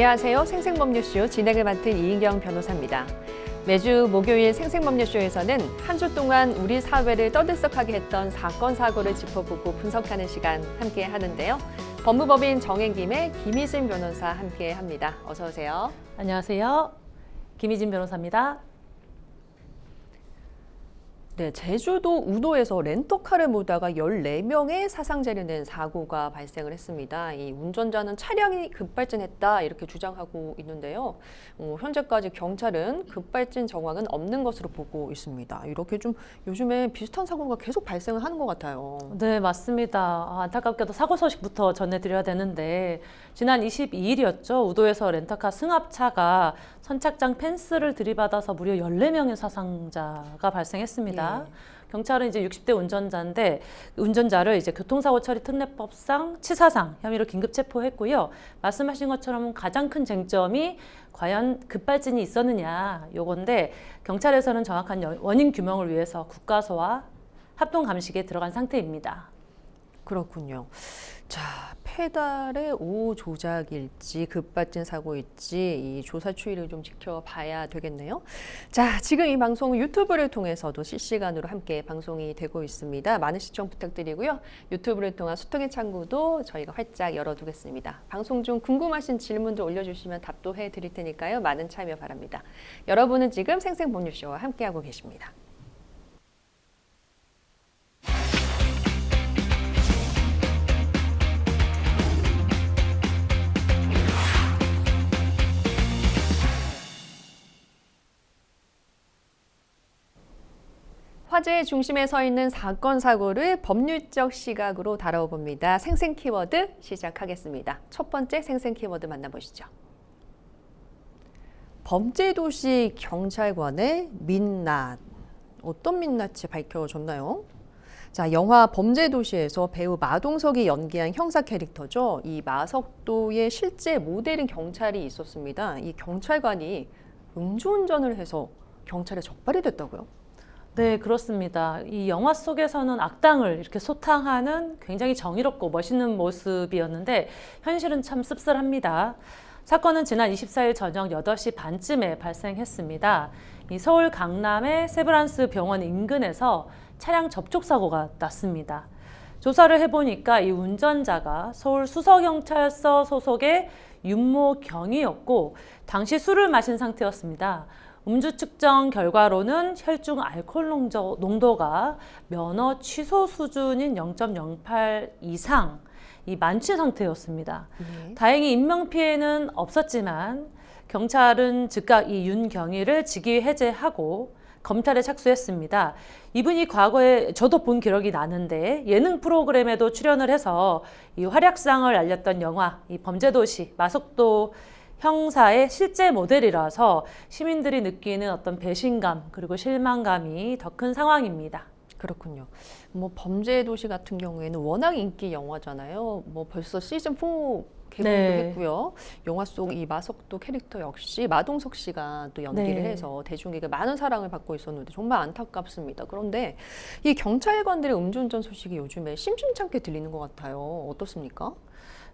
안녕하세요. 생생법률쇼 진행을 맡은 이인경 변호사입니다. 매주 목요일 생생법률쇼에서는 한 주 동안 우리 사회를 떠들썩하게 했던 사건, 사고를 짚어보고 분석하는 시간 함께 하는데요. 법무법인 정행김의 김희진 변호사 함께 합니다. 어서 오세요. 안녕하세요. 김희진 변호사입니다. 네, 제주도 우도에서 렌터카를 몰다가 14명의 사상자를 낸 사고가 발생을 했습니다. 이 운전자는 차량이 급발진했다 이렇게 주장하고 있는데요. 현재까지 경찰은 급발진 정황은 없는 것으로 보고 있습니다. 이렇게 좀 요즘에 비슷한 사고가 계속 발생을 하는 것 같아요. 네, 맞습니다. 안타깝게도 사고 소식부터 전해드려야 되는데 지난 22일이었죠. 우도에서 렌터카 승합차가 선착장 펜스를 들이받아서 무려 14명의 사상자가 발생했습니다. 네. 경찰은 이제 60대 운전자인데 운전자를 이제 교통사고 처리 특례법상 치사상 혐의로 긴급 체포했고요. 말씀하신 것처럼 가장 큰 쟁점이 과연 급발진이 있었느냐 요건데 경찰에서는 정확한 원인 규명을 위해서 국가서와 합동 감식에 들어간 상태입니다. 그렇군요. 자, 페달의 오후 조작일지 급발진 사고일지 이 조사 추이를 좀 지켜봐야 되겠네요. 자, 지금 이 방송은 유튜브를 통해서도 실시간으로 함께 방송이 되고 있습니다. 많은 시청 부탁드리고요. 유튜브를 통한 소통의 창구도 저희가 활짝 열어두겠습니다. 방송 중 궁금하신 질문도 올려주시면 답도 해드릴 테니까요. 많은 참여 바랍니다. 여러분은 지금 생생법률쇼와 함께하고 계십니다. 화제의 중심에 서 있는 사건, 사고를 법률적 시각으로 다뤄봅니다. 생생 키워드 시작하겠습니다. 첫 번째 생생 키워드 만나보시죠. 범죄도시 경찰관의 민낯. 어떤 민낯이 밝혀졌나요? 자, 영화 범죄도시에서 배우 마동석이 연기한 형사 캐릭터죠. 이 마석도의 실제 모델인 경찰이 있었습니다. 이 경찰관이 음주운전을 해서 경찰에 적발이 됐다고요? 네, 그렇습니다. 이 영화 속에서는 악당을 이렇게 소탕하는 굉장히 정의롭고 멋있는 모습이었는데 현실은 참 씁쓸합니다. 사건은 지난 24일 저녁 8시 반쯤에 발생했습니다. 이 서울 강남의 세브란스 병원 인근에서 차량 접촉 사고가 났습니다. 조사를 해보니까 이 운전자가 서울 수서경찰서 소속의 윤모경이었고 당시 술을 마신 상태였습니다. 음주 측정 결과로는 혈중 알코올 농도가 면허 취소 수준인 0.08 이상 이 만취 상태였습니다. 다행히 인명피해는 없었지만 경찰은 즉각 이 윤경희를 직위 해제하고 검찰에 착수했습니다. 이분이 과거에 저도 본 기록이 나는데 예능 프로그램에도 출연을 해서 이 활약상을 알렸던 영화 이 범죄도시 마석도 형사의 실제 모델이라서 시민들이 느끼는 어떤 배신감 그리고 실망감이 더 큰 상황입니다. 그렇군요. 뭐 범죄도시 같은 경우에는 워낙 인기 영화잖아요. 뭐 벌써 시즌 4 개봉도 했고요. 영화 속 이 마석도 캐릭터 역시 마동석 씨가 또 연기를 해서 대중에게 많은 사랑을 받고 있었는데 정말 안타깝습니다. 그런데 이 경찰관들의 음주운전 소식이 요즘에 심심찮게 들리는 것 같아요. 어떻습니까?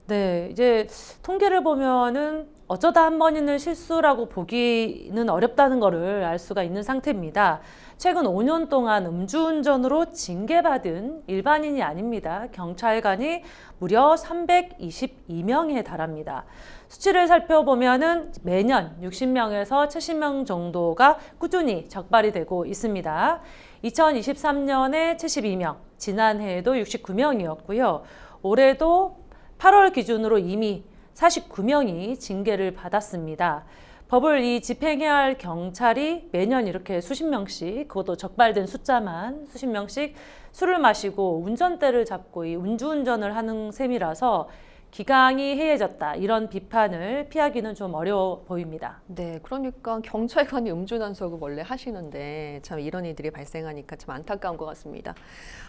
네, 이제 통계를 보면은 어쩌다 한 번 있는 실수라고 보기는 어렵다는 것을 알 수가 있는 상태입니다. 최근 5년 동안 음주운전으로 징계받은 일반인이 아닙니다. 경찰관이 무려 322명에 달합니다. 수치를 살펴보면은 매년 60명에서 70명 정도가 꾸준히 적발이 되고 있습니다. 2023년에 72명, 지난해에도 69명이었고요. 올해도 8월 기준으로 이미 49명이 징계를 받았습니다. 법을 집행해야 할 경찰이 매년 이렇게 수십 명씩, 그것도 적발된 숫자만 수십 명씩 술을 마시고 운전대를 잡고 이 음주운전을 하는 셈이라서 기강이 해이해졌다 이런 비판을 피하기는 좀 어려워 보입니다. 네, 그러니까 경찰관이 음주단속을 원래 하시는데 참 이런 일들이 발생하니까 참 안타까운 것 같습니다.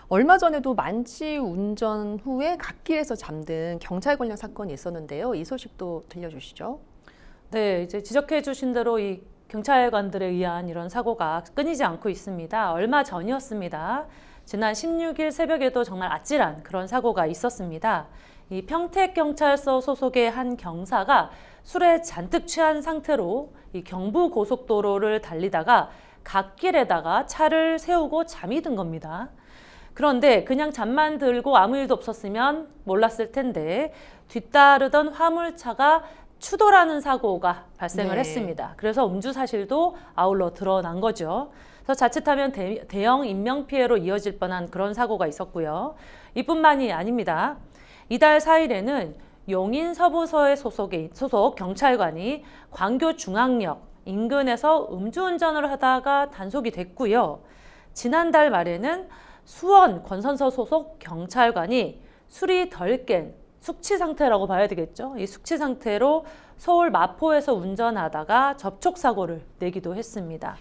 얼마 전에도 만취 운전 후에 갓길에서 잠든 경찰 관련 사건이 있었는데요. 이 소식도 들려주시죠. 네, 이제 지적해 주신 대로 이 경찰관들에 의한 이런 사고가 끊이지 않고 있습니다. 얼마 전이었습니다. 지난 16일 새벽에도 정말 아찔한 그런 사고가 있었습니다. 이 평택경찰서 소속의 한 경사가 술에 잔뜩 취한 상태로 이 경부고속도로를 달리다가 갓길에다가 차를 세우고 잠이 든 겁니다. 그런데 그냥 잠만 들고 아무 일도 없었으면 몰랐을 텐데 뒤따르던 화물차가 추돌하는 사고가 발생을 네. 했습니다. 그래서 음주 사실도 아울러 드러난 거죠. 그래서 자칫하면 대형 인명피해로 이어질 뻔한 그런 사고가 있었고요. 이뿐만이 아닙니다. 이달 4일에는 용인 서부서의 소속 경찰관이 광교중앙역 인근에서 음주운전을 하다가 단속이 됐고요. 지난달 말에는 수원 권선서 소속 경찰관이 술이 덜 깬 숙취 상태라고 봐야 되겠죠. 이 숙취 상태로 서울 마포에서 운전하다가 접촉사고를 내기도 했습니다.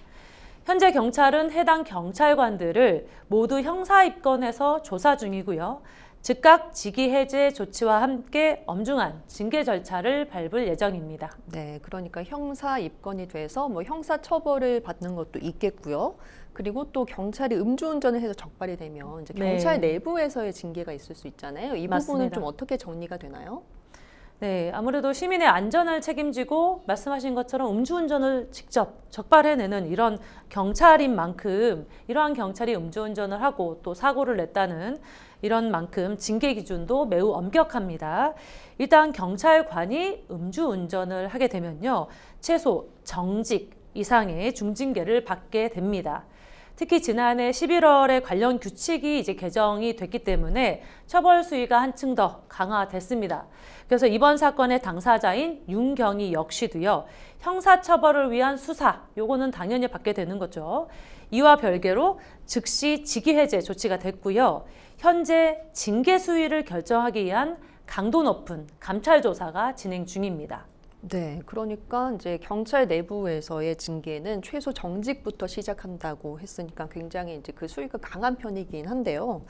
현재 경찰은 해당 경찰관들을 모두 형사 입건해서 조사 중이고요. 즉각 직위 해제 조치와 함께 엄중한 징계 절차를 밟을 예정입니다. 네, 그러니까 형사 입건이 돼서 뭐 형사 처벌을 받는 것도 있겠고요. 그리고 또 경찰이 음주운전을 해서 적발이 되면 이제 경찰 네. 내부에서의 징계가 있을 수 있잖아요. 이 부분은 맞습니다. 좀 어떻게 정리가 되나요? 네, 아무래도 시민의 안전을 책임지고 말씀하신 것처럼 음주운전을 직접 적발해내는 이런 경찰인 만큼 이러한 경찰이 음주운전을 하고 또 사고를 냈다는 이런 만큼 징계 기준도 매우 엄격합니다. 일단 경찰관이 음주운전을 하게 되면요, 최소 정직 이상의 중징계를 받게 됩니다. 특히 지난해 11월에 관련 규칙이 이제 개정이 됐기 때문에 처벌 수위가 한층 더 강화됐습니다. 그래서 이번 사건의 당사자인 윤경희 역시도요, 형사처벌을 위한 수사, 요거는 당연히 받게 되는 거죠. 이와 별개로 즉시 직위해제 조치가 됐고요. 현재 징계 수위를 결정하기 위한 강도 높은 감찰 조사가 진행 중입니다. 네, 그러니까 이제 경찰 내부에서의 징계는 최소 정직부터 시작한다고 했으니까 굉장히 이제 그 수위가 강한 편이긴 한데요.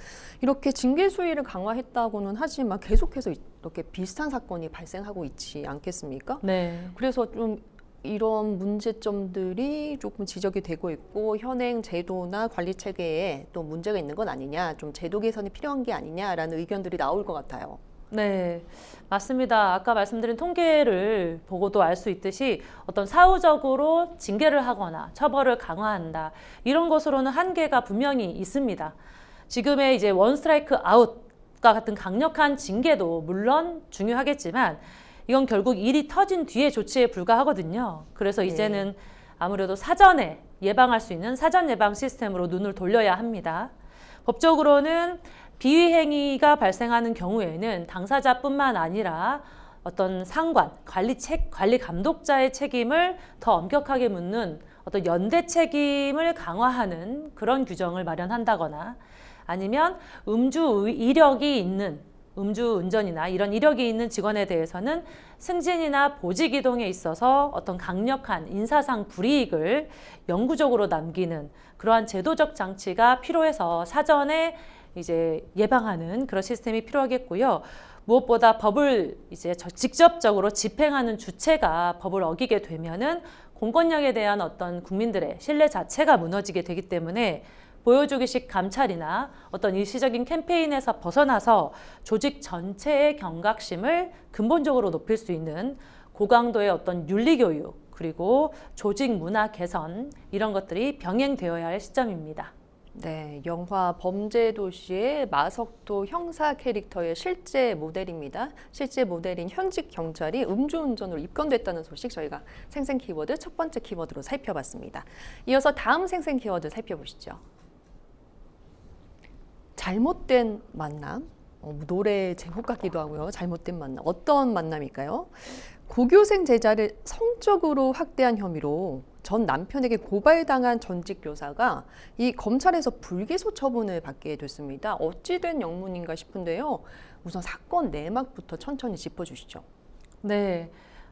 이렇게 징계 수위를 강화했다고는 하지만 계속해서 이렇게 비슷한 사건이 발생하고 있지 않겠습니까? 네. 그래서 좀 이런 문제점들이 조금 지적이 되고 있고 현행 제도나 관리 체계에 또 문제가 있는 건 아니냐, 좀 제도 개선이 필요한 게 아니냐라는 의견들이 나올 것 같아요. 네, 맞습니다. 아까 말씀드린 통계를 보고도 알 수 있듯이 어떤 사후적으로 징계를 하거나 처벌을 강화한다, 이런 것으로는 한계가 분명히 있습니다. 지금의 이제 원 스트라이크 아웃과 같은 강력한 징계도 물론 중요하겠지만 이건 결국 일이 터진 뒤의 조치에 불과하거든요. 그래서 네. 이제는 아무래도 사전에 예방할 수 있는 사전 예방 시스템으로 눈을 돌려야 합니다. 법적으로는 비위 행위가 발생하는 경우에는 당사자뿐만 아니라 어떤 상관, 관리 감독자의 책임을 더 엄격하게 묻는 어떤 연대 책임을 강화하는 그런 규정을 마련한다거나 아니면 음주운전이나 이런 이력이 있는 직원에 대해서는 승진이나 보직 이동에 있어서 어떤 강력한 인사상 불이익을 영구적으로 남기는 그러한 제도적 장치가 필요해서 사전에 이제 예방하는 그런 시스템이 필요하겠고요. 무엇보다 법을 이제 직접적으로 집행하는 주체가 법을 어기게 되면은 공권력에 대한 어떤 국민들의 신뢰 자체가 무너지게 되기 때문에 보여주기식 감찰이나 어떤 일시적인 캠페인에서 벗어나서 조직 전체의 경각심을 근본적으로 높일 수 있는 고강도의 어떤 윤리교육 그리고 조직 문화 개선, 이런 것들이 병행되어야 할 시점입니다. 네, 영화 범죄도시의 마석도 형사 캐릭터의 실제 모델입니다. 실제 모델인 현직 경찰이 음주운전으로 입건됐다는 소식 저희가 생생 키워드 첫 번째 키워드로 살펴봤습니다. 이어서 다음 생생 키워드 살펴보시죠. 잘못된 만남, 노래 제목 같기도 하고요. 잘못된 만남, 어떤 만남일까요? 고교생 제자를 성적으로 학대한 혐의로 전 남편에게 고발당한 전직 교사가 이 검찰에서 불기소 처분을 받게 됐습니다. 어찌된 영문인가 싶은데요. 우선 사건 내막부터 천천히 짚어주시죠. 네,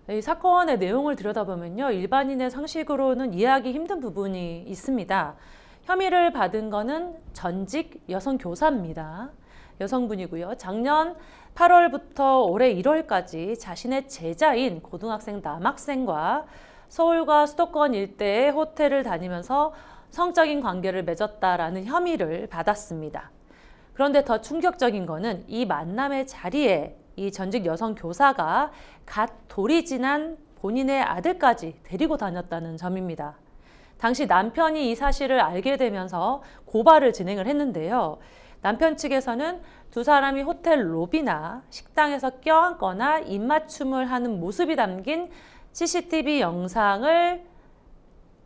이 사건의 내용을 들여다보면요, 일반인의 상식으로는 이해하기 힘든 부분이 있습니다. 혐의를 받은 거는 전직 여성 교사입니다. 여성분이고요. 작년 8월부터 올해 1월까지 자신의 제자인 고등학생 남학생과 서울과 수도권 일대의 호텔을 다니면서 성적인 관계를 맺었다라는 혐의를 받았습니다. 그런데 더 충격적인 거는 이 만남의 자리에 이 전직 여성 교사가 갓 돌이 지난 본인의 아들까지 데리고 다녔다는 점입니다. 당시 남편이 이 사실을 알게 되면서 고발을 진행을 했는데요. 남편 측에서는 두 사람이 호텔 로비나 식당에서 껴안거나 입맞춤을 하는 모습이 담긴 CCTV 영상을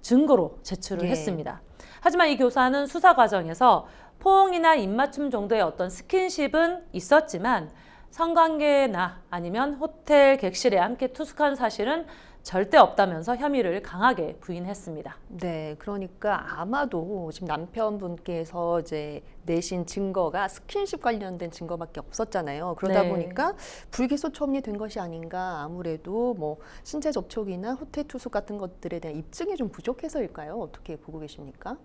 증거로 제출을 예. 했습니다. 하지만 이 교사는 수사 과정에서 포옹이나 입맞춤 정도의 어떤 스킨십은 있었지만 성관계나 아니면 호텔 객실에 함께 투숙한 사실은 절대 없다면서 혐의를 강하게 부인했습니다. 네, 그러니까 아마도 지금 남편분께서 이제 내신 증거가 스킨십 관련된 증거밖에 없었잖아요. 그러다 네. 보니까 불기소 처분이 된 것이 아닌가. 아무래도 뭐 신체 접촉이나 호텔 투숙 같은 것들에 대한 입증이 좀 부족해서일까요? 어떻게 보고 계십니까?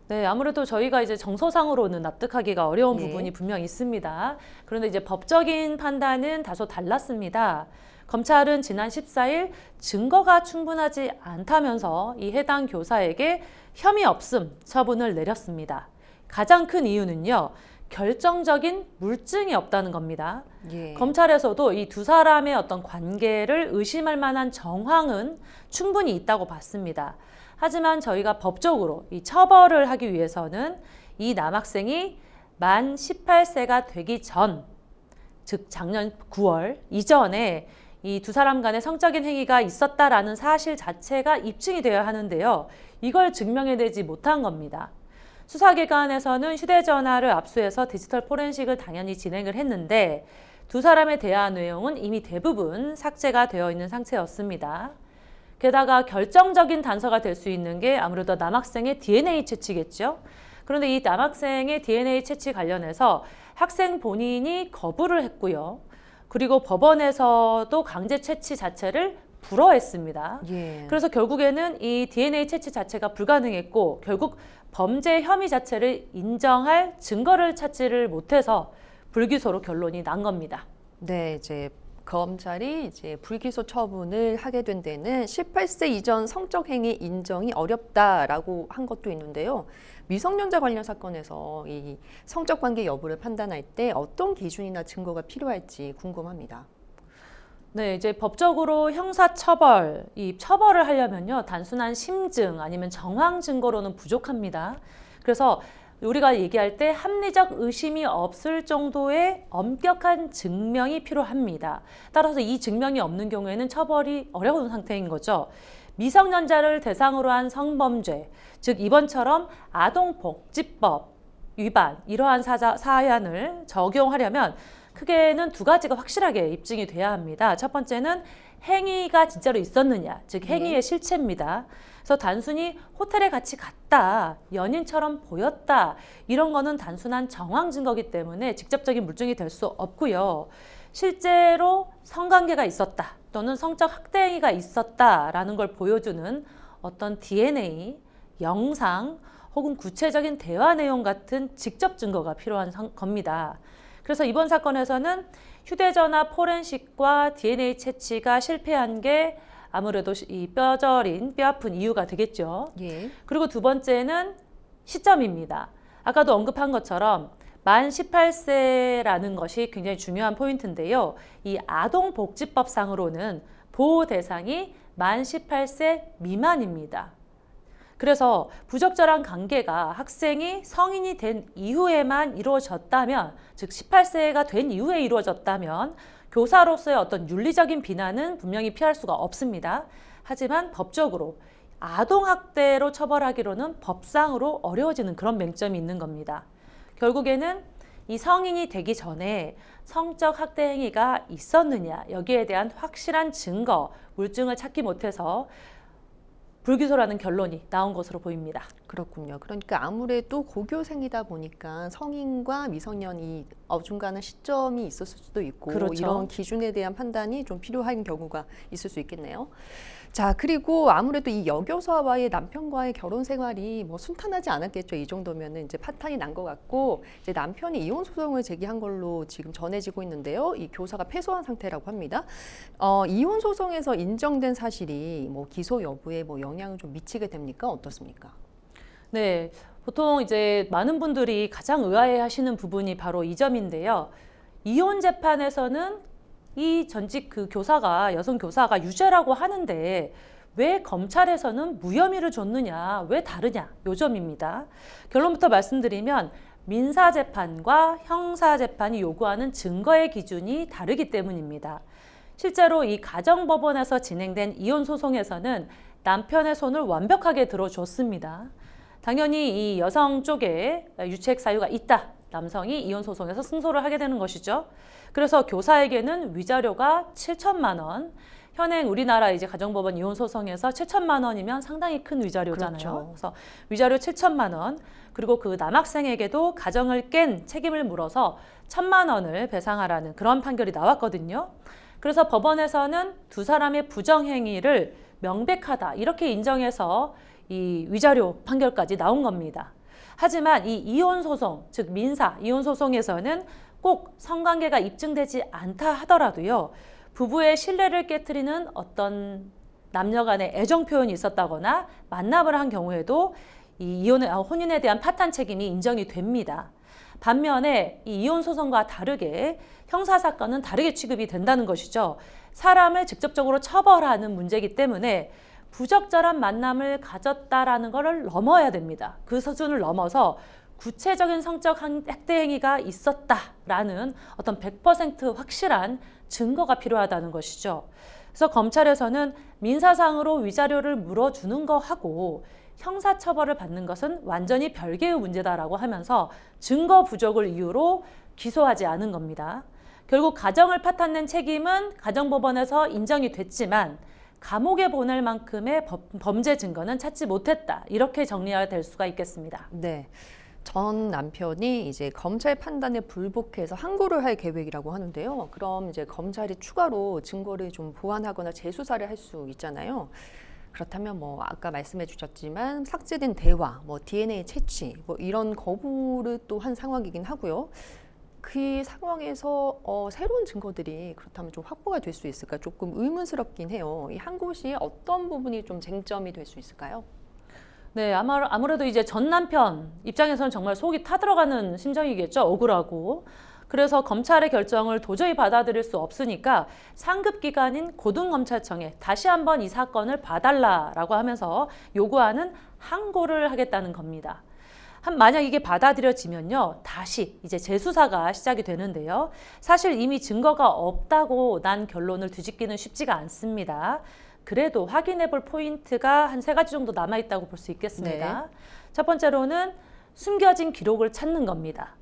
네, 아무래도 저희가 이제 정서상으로는 납득하기가 어려운 네. 부분이 분명 있습니다. 그런데 이제 법적인 판단은 다소 달랐습니다. 검찰은 지난 14일 증거가 충분하지 않다면서 이 해당 교사에게 혐의 없음 처분을 내렸습니다. 가장 큰 이유는요, 결정적인 물증이 없다는 겁니다. 예. 검찰에서도 이 두 사람의 어떤 관계를 의심할 만한 정황은 충분히 있다고 봤습니다. 하지만 저희가 법적으로 이 처벌을 하기 위해서는 이 남학생이 만 18세가 되기 전, 즉 작년 9월 이전에 이 두 사람 간의 성적인 행위가 있었다라는 사실 자체가 입증이 되어야 하는데요. 이걸 증명해내지 못한 겁니다. 수사기관에서는 휴대전화를 압수해서 디지털 포렌식을 당연히 진행을 했는데 두 사람에 대한 내용은 이미 대부분 삭제가 되어 있는 상태였습니다. 게다가 결정적인 단서가 될 수 있는 게 아무래도 남학생의 DNA 채취겠죠. 그런데 이 남학생의 DNA 채취 관련해서 학생 본인이 거부를 했고요. 그리고 법원에서도 강제 채취 자체를 불허했습니다. 예. 그래서 결국에는 이 DNA 채취 자체가 불가능했고 결국 범죄 혐의 자체를 인정할 증거를 찾지를 못해서 불기소로 결론이 난 겁니다. 네, 이제 검찰이 이제 불기소 처분을 하게 된 데는 18세 이전 성적 행위 인정이 어렵다라고 한 것도 있는데요. 미성년자 관련 사건에서 이 성적 관계 여부를 판단할 때 어떤 기준이나 증거가 필요할지 궁금합니다. 네, 이제 법적으로 형사처벌, 이 처벌을 하려면요, 단순한 심증 아니면 정황 증거로는 부족합니다. 그래서 우리가 얘기할 때 합리적 의심이 없을 정도의 엄격한 증명이 필요합니다. 따라서 이 증명이 없는 경우에는 처벌이 어려운 상태인 거죠. 미성년자를 대상으로 한 성범죄, 즉 이번처럼 아동복지법 위반, 이러한 사안을 적용하려면 크게는 두 가지가 확실하게 입증이 돼야 합니다. 첫 번째는 행위가 진짜로 있었느냐, 즉 행위의 실체입니다. 그래서 단순히 호텔에 같이 갔다, 연인처럼 보였다, 이런 거는 단순한 정황 증거이기 때문에 직접적인 물증이 될 수 없고요. 실제로 성관계가 있었다 또는 성적 학대 행위가 있었다라는 걸 보여주는 어떤 DNA, 영상 혹은 구체적인 대화 내용 같은 직접 증거가 필요한 겁니다. 그래서 이번 사건에서는 휴대전화 포렌식과 DNA 채취가 실패한 게 아무래도 이 뼈저린, 뼈아픈 이유가 되겠죠. 예. 그리고 두 번째는 시점입니다. 아까도 언급한 것처럼 만 18세라는 것이 굉장히 중요한 포인트인데요. 이 아동복지법상으로는 보호 대상이 만 18세 미만입니다. 그래서 부적절한 관계가 학생이 성인이 된 이후에만 이루어졌다면, 즉 18세가 된 이후에 이루어졌다면 교사로서의 어떤 윤리적인 비난은 분명히 피할 수가 없습니다. 하지만 법적으로 아동학대로 처벌하기로는 법상으로 어려워지는 그런 맹점이 있는 겁니다. 결국에는 이 성인이 되기 전에 성적 학대 행위가 있었느냐, 여기에 대한 확실한 증거, 물증을 찾기 못해서 불기소라는 결론이 나온 것으로 보입니다. 그렇군요. 그러니까 아무래도 고교생이다 보니까 성인과 미성년이 어중간한 시점이 있었을 수도 있고 그렇죠. 이런 기준에 대한 판단이 좀 필요한 경우가 있을 수 있겠네요. 자, 그리고 아무래도 이 여교사와의 남편과의 결혼 생활이 뭐 순탄하지 않았겠죠. 이 정도면은 이제 파탄이 난 것 같고 이제 남편이 이혼 소송을 제기한 걸로 지금 전해지고 있는데요. 이 교사가 패소한 상태라고 합니다. 이혼 소송에서 인정된 사실이 뭐 기소 여부에 뭐 영향을 좀 미치게 됩니까? 어떻습니까? 네, 보통 이제 많은 분들이 가장 의아해하시는 부분이 바로 이 점인데요. 이혼 재판에서는 이 전직 그 교사가 여성 교사가 유죄라고 하는데 왜 검찰에서는 무혐의를 줬느냐, 왜 다르냐, 요 점입니다. 결론부터 말씀드리면 민사재판과 형사재판이 요구하는 증거의 기준이 다르기 때문입니다. 실제로 이 가정법원에서 진행된 이혼 소송에서는 남편의 손을 완벽하게 들어줬습니다. 당연히 이 여성 쪽에 유책 사유가 있다. 남성이 이혼 소송에서 승소를 하게 되는 것이죠. 그래서 교사에게는 위자료가 7천만 원, 현행 우리나라 이제 가정법원 이혼 소송에서 7천만 원이면 상당히 큰 위자료잖아요. 그렇죠. 그래서 위자료 7천만 원, 그리고 그 남학생에게도 가정을 깬 책임을 물어서 1천만 원을 배상하라는 그런 판결이 나왔거든요. 그래서 법원에서는 두 사람의 부정행위를 명백하다 이렇게 인정해서 이 위자료 판결까지 나온 겁니다. 하지만 이 이혼 소송, 즉 민사 이혼 소송에서는 꼭 성관계가 입증되지 않다 하더라도요. 부부의 신뢰를 깨트리는 어떤 남녀 간의 애정 표현이 있었다거나 만남을 한 경우에도 이 혼인에 대한 파탄 책임이 인정이 됩니다. 반면에 이 이혼 소송과 다르게 형사 사건은 다르게 취급이 된다는 것이죠. 사람을 직접적으로 처벌하는 문제이기 때문에 부적절한 만남을 가졌다라는 것을 넘어야 됩니다. 그 수준을 넘어서 구체적인 성적 학대 행위가 있었다라는 어떤 100% 확실한 증거가 필요하다는 것이죠. 그래서 검찰에서는 민사상으로 위자료를 물어주는 거하고 형사처벌을 받는 것은 완전히 별개의 문제다라고 하면서 증거 부족을 이유로 기소하지 않은 겁니다. 결국 가정을 파탄낸 책임은 가정법원에서 인정이 됐지만 감옥에 보낼 만큼의 범죄 증거는 찾지 못했다. 이렇게 정리해야 될 수가 있겠습니다. 네. 전 남편이 이제 검찰 판단에 불복해서 항고를 할 계획이라고 하는데요. 그럼 이제 검찰이 추가로 증거를 좀 보완하거나 재수사를 할 수 있잖아요. 그렇다면 뭐 아까 말씀해 주셨지만 삭제된 대화, 뭐 DNA 채취, 뭐 이런 거부를 또 한 상황이긴 하고요. 그 상황에서 새로운 증거들이 그렇다면 좀 확보가 될 수 있을까 조금 의문스럽긴 해요. 이 항고시에 어떤 부분이 좀 쟁점이 될 수 있을까요? 네, 아무래도 이제 전 남편 입장에서는 정말 속이 타들어가는 심정이겠죠. 억울하고. 그래서 검찰의 결정을 도저히 받아들일 수 없으니까 상급기관인 고등검찰청에 다시 한번 이 사건을 봐달라라고 하면서 요구하는 항고를 하겠다는 겁니다. 만약 이게 받아들여지면요, 다시 이제 재수사가 시작이 되는데요. 사실 이미 증거가 없다고 난 결론을 뒤집기는 쉽지가 않습니다. 그래도 확인해 볼 포인트가 한 3가지 정도 남아있다고 볼 수 있겠습니다. 네. 첫 번째로는 숨겨진 기록을 찾는 겁니다.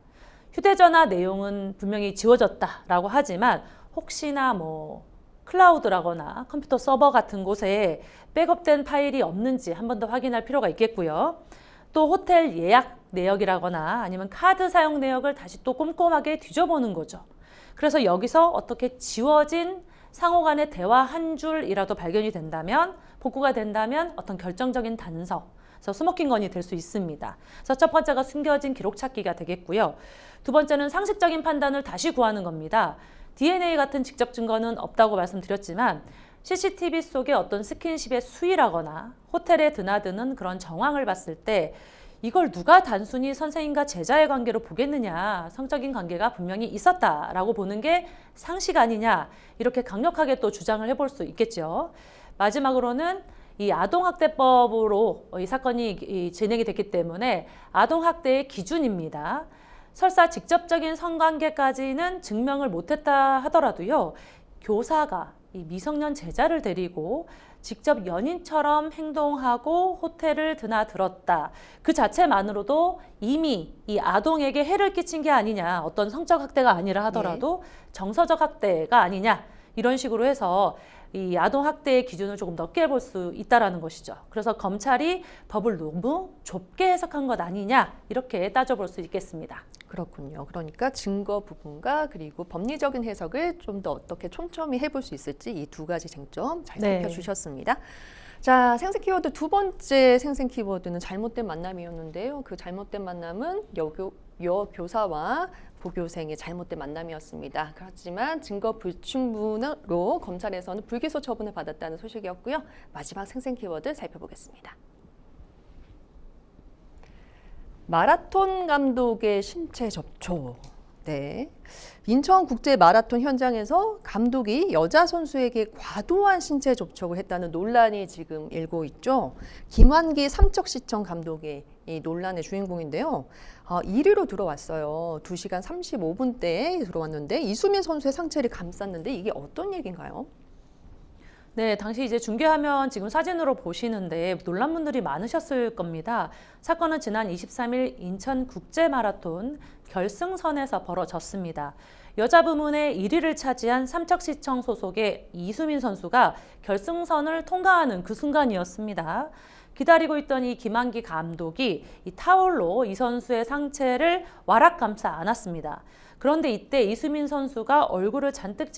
휴대전화 내용은 분명히 지워졌다라고 하지만 혹시나 뭐 클라우드라거나 컴퓨터 서버 같은 곳에 백업된 파일이 없는지 한 번 더 확인할 필요가 있겠고요. 또 호텔 예약 내역이라거나 아니면 카드 사용 내역을 다시 또 꼼꼼하게 뒤져보는 거죠. 그래서 여기서 어떻게 지워진 상호 간의 대화 한 줄이라도 발견이 된다면, 복구가 된다면 어떤 결정적인 단서, 그래서 숨막힌 건이 될 수 있습니다. 그래서 첫 번째가 숨겨진 기록 찾기가 되겠고요. 두 번째는 상식적인 판단을 다시 구하는 겁니다. DNA 같은 직접 증거는 없다고 말씀드렸지만 CCTV 속에 어떤 스킨십의 수위라거나 호텔에 드나드는 그런 정황을 봤을 때 이걸 누가 단순히 선생님과 제자의 관계로 보겠느냐, 성적인 관계가 분명히 있었다라고 보는 게 상식 아니냐, 이렇게 강력하게 또 주장을 해볼 수 있겠죠. 마지막으로는 이 아동학대법으로 이 사건이 진행이 됐기 때문에 아동학대의 기준입니다. 설사 직접적인 성관계까지는 증명을 못했다 하더라도요, 교사가 이 미성년 제자를 데리고 직접 연인처럼 행동하고 호텔을 드나들었다. 그 자체만으로도 이미 이 아동에게 해를 끼친 게 아니냐, 어떤 성적 학대가 아니라 하더라도 정서적 학대가 아니냐, 이런 식으로 해서 이 아동 학대의 기준을 조금 넓게 볼 수 있다라는 것이죠. 그래서 검찰이 법을 너무 좁게 해석한 것 아니냐, 이렇게 따져볼 수 있겠습니다. 그렇군요. 그러니까 증거 부분과 그리고 법리적인 해석을 좀 더 어떻게 촘촘히 해볼 수 있을지 이 2가지 쟁점 잘 네. 살펴주셨습니다. 자, 생생 키워드 2번째 생생 키워드는 잘못된 만남이었는데요. 그 잘못된 만남은 여교사와 보교생의 잘못된 만남이었습니다. 그렇지만 증거 불충분으로 검찰에서는 불기소 처분을 받았다는 소식이었고요. 마지막 생생 키워드 살펴보겠습니다. 마라톤 감독의 신체 접촉. 네. 인천국제 마라톤 현장에서 감독이 여자 선수에게 과도한 신체 접촉을 했다는 논란이 지금 일고 있죠. 김환기 삼척시청 감독이 이 논란의 주인공인데요. 1위로 들어왔어요. 2시간 35분대에 들어왔는데 이수민 선수의 상체를 감쌌는데 이게 어떤 얘기인가요? 네, 당시 이제 중계화면 지금 사진으로 보시는데 놀란 분들이 많으셨을 겁니다. 사건은 지난 23일 인천 국제 마라톤 결승선에서 벌어졌습니다. 여자 부문의 1위를 차지한 삼척시청 소속의 이수민 선수가 결승선을 통과하는 그 순간이었습니다. 기다리고 있던 이 김한기 감독이 이 타올로 이 선수의 상체를 와락 감싸 안았습니다. 그런데 이때 이수민 선수가 얼굴을 잔뜩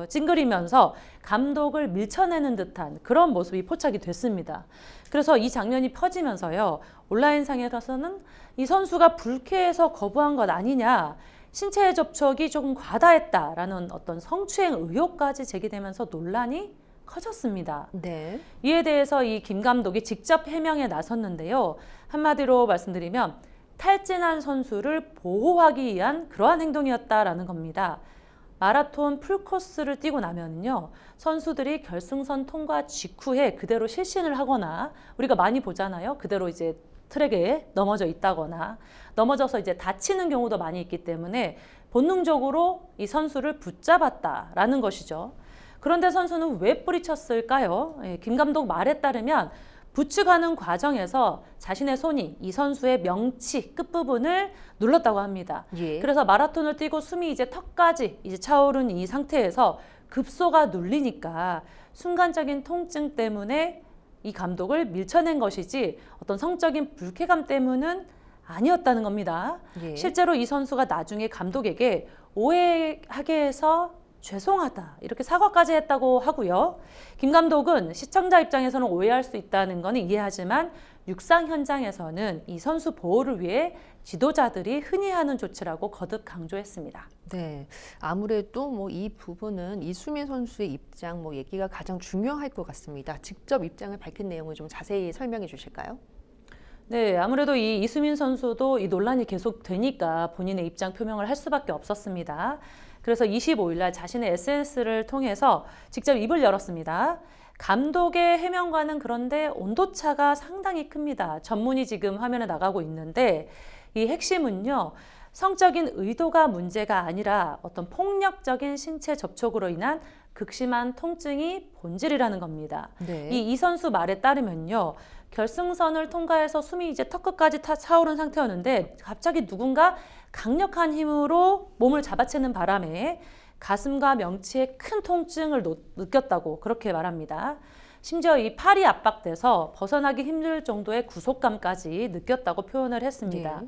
찡그리면서 감독을 밀쳐내는 듯한 그런 모습이 포착이 됐습니다. 그래서 이 장면이 퍼지면서요, 온라인상에서는 이 선수가 불쾌해서 거부한 것 아니냐, 신체 접촉이 조금 과다했다라는 어떤 성추행 의혹까지 제기되면서 논란이 커졌습니다. 네. 이에 대해서 이 김 감독이 직접 해명에 나섰는데요. 한마디로 말씀드리면 탈진한 선수를 보호하기 위한 그러한 행동이었다라는 겁니다. 마라톤 풀코스를 뛰고 나면요, 선수들이 결승선 통과 직후에 그대로 실신을 하거나 우리가 많이 보잖아요. 그대로 이제 트랙에 넘어져 있다거나 넘어져서 이제 다치는 경우도 많이 있기 때문에 본능적으로 이 선수를 붙잡았다라는 것이죠. 그런데 선수는 왜 뿌리쳤을까요? 김 감독 말에 따르면 부축하는 과정에서 자신의 손이 이 선수의 명치 끝부분을 눌렀다고 합니다. 예. 그래서 마라톤을 뛰고 숨이 이제 턱까지 이제 차오른 이 상태에서 급소가 눌리니까 순간적인 통증 때문에 이 감독을 밀쳐낸 것이지 어떤 성적인 불쾌감 때문은 아니었다는 겁니다. 예. 실제로 이 선수가 나중에 감독에게 오해하게 해서 죄송하다 이렇게 사과까지 했다고 하고요. 김 감독은 시청자 입장에서는 오해할 수 있다는 건 이해하지만 육상 현장에서는 이 선수 보호를 위해 지도자들이 흔히 하는 조치라고 거듭 강조했습니다. 네, 아무래도 뭐 이 부분은 이수민 선수의 입장 얘기가 가장 중요할 것 같습니다. 직접 입장을 밝힌 내용을 좀 자세히 설명해 주실까요? 네, 아무래도 이 이수민 선수도 이 논란이 계속 되니까 본인의 입장 표명을 할 수밖에 없었습니다. 그래서 25일 날 자신의 SNS를 통해서 직접 입을 열었습니다. 감독의 해명과는 그런데 온도차가 상당히 큽니다. 전문이 지금 화면에 나가고 있는데 이 핵심은요, 성적인 의도가 문제가 아니라 어떤 폭력적인 신체 접촉으로 인한 극심한 통증이 본질이라는 겁니다. 네. 이 선수 말에 따르면요, 결승선을 통과해서 숨이 이제 턱끝까지 차오른 상태였는데 갑자기 누군가 강력한 힘으로 몸을 잡아채는 바람에 가슴과 명치에 큰 통증을 느꼈다고 그렇게 말합니다. 심지어 이 팔이 압박돼서 벗어나기 힘들 정도의 구속감까지 느꼈다고 표현을 했습니다. 네.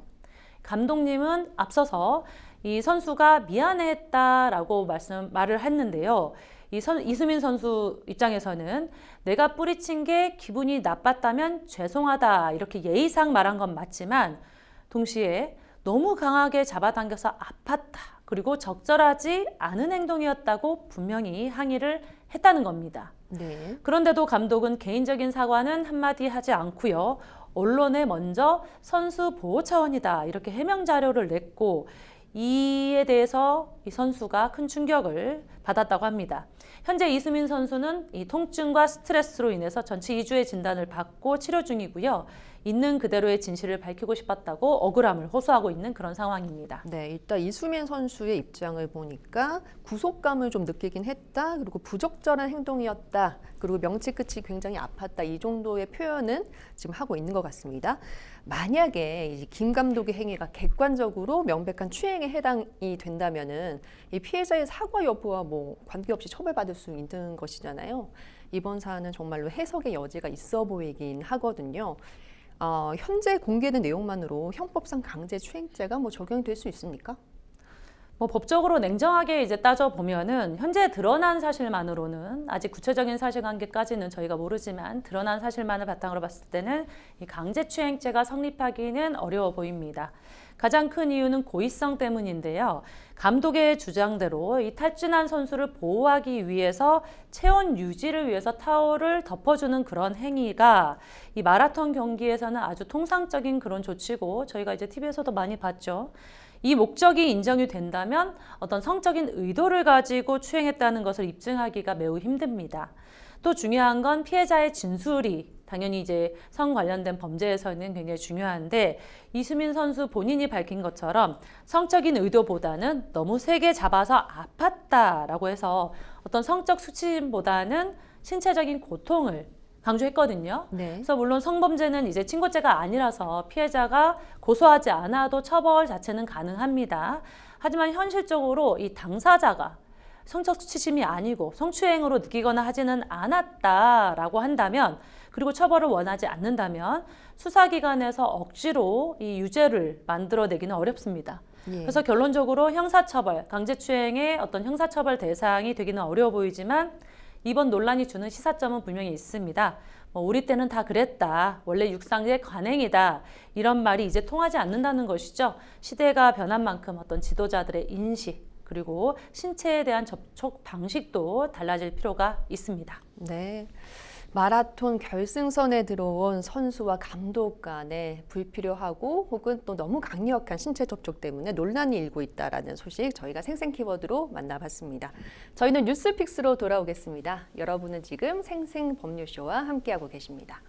감독님은 앞서서 이 선수가 미안했다라고 말을 했는데요. 이수민 선수 입장에서는 내가 뿌리친 게 기분이 나빴다면 죄송하다 이렇게 예의상 말한 건 맞지만 동시에 너무 강하게 잡아당겨서 아팠다 그리고 적절하지 않은 행동이었다고 분명히 항의를 했다는 겁니다. 네. 그런데도 감독은 개인적인 사과는 한마디 하지 않고요. 언론에 먼저 선수 보호 차원이다 이렇게 해명 자료를 냈고 이에 대해서 이 선수가 큰 충격을 받았다고 합니다. 현재 이수민 선수는 이 통증과 스트레스로 인해서 전치 2주의 진단을 받고 치료 중이고요. 있는 그대로의 진실을 밝히고 싶었다고 억울함을 호소하고 있는 그런 상황입니다. 네, 일단 이수민 선수의 입장을 보니까 구속감을 좀 느끼긴 했다. 그리고 부적절한 행동이었다. 그리고 명치 끝이 굉장히 아팠다. 이 정도의 표현은 지금 하고 있는 것 같습니다. 만약에 이제 김 감독의 행위가 객관적으로 명백한 추행에 해당이 된다면은 이 피해자의 사과 여부와 관계없이 처벌받을 수 있는 것이잖아요. 이번 사안은 정말로 해석의 여지가 있어 보이긴 하거든요. 현재 공개된 내용만으로 형법상 강제추행죄가 적용될 수 있습니까? 법적으로 냉정하게 이제 따져보면은 현재 드러난 사실만으로는 아직 구체적인 사실관계까지는 저희가 모르지만 드러난 사실만을 바탕으로 봤을 때는 이 강제추행죄가 성립하기는 어려워 보입니다. 가장 큰 이유는 고의성 때문인데요. 감독의 주장대로 이 탈진한 선수를 보호하기 위해서 체온 유지를 위해서 타올을 덮어주는 그런 행위가 이 마라톤 경기에서는 아주 통상적인 그런 조치고 저희가 이제 TV에서도 많이 봤죠. 이 목적이 인정이 된다면 어떤 성적인 의도를 가지고 추행했다는 것을 입증하기가 매우 힘듭니다. 또 중요한 건 피해자의 진술이 당연히 이제 성 관련된 범죄에서는 굉장히 중요한데 이수민 선수 본인이 밝힌 것처럼 성적인 의도보다는 너무 세게 잡아서 아팠다라고 해서 어떤 성적 수침보다는 신체적인 고통을 강조했거든요. 네. 그래서 물론 성범죄는 이제 친고죄가 아니라서 피해자가 고소하지 않아도 처벌 자체는 가능합니다. 하지만 현실적으로 이 당사자가 성적 수치심이 아니고 성추행으로 느끼거나 하지는 않았다라고 한다면 그리고 처벌을 원하지 않는다면 수사기관에서 억지로 이 유죄를 만들어내기는 어렵습니다. 예. 그래서 결론적으로 형사처벌, 강제추행의 어떤 형사처벌 대상이 되기는 어려워 보이지만 이번 논란이 주는 시사점은 분명히 있습니다. 우리 때는 다 그랬다. 원래 육상제 관행이다. 이런 말이 이제 통하지 않는다는 것이죠. 시대가 변한 만큼 어떤 지도자들의 인식 그리고 신체에 대한 접촉 방식도 달라질 필요가 있습니다. 네. 마라톤 결승선에 들어온 선수와 감독 간에 불필요하고 혹은 또 너무 강력한 신체 접촉 때문에 논란이 일고 있다라는 소식 저희가 생생 키워드로 만나봤습니다. 저희는 뉴스픽스로 돌아오겠습니다. 여러분은 지금 생생 법률쇼와 함께하고 계십니다.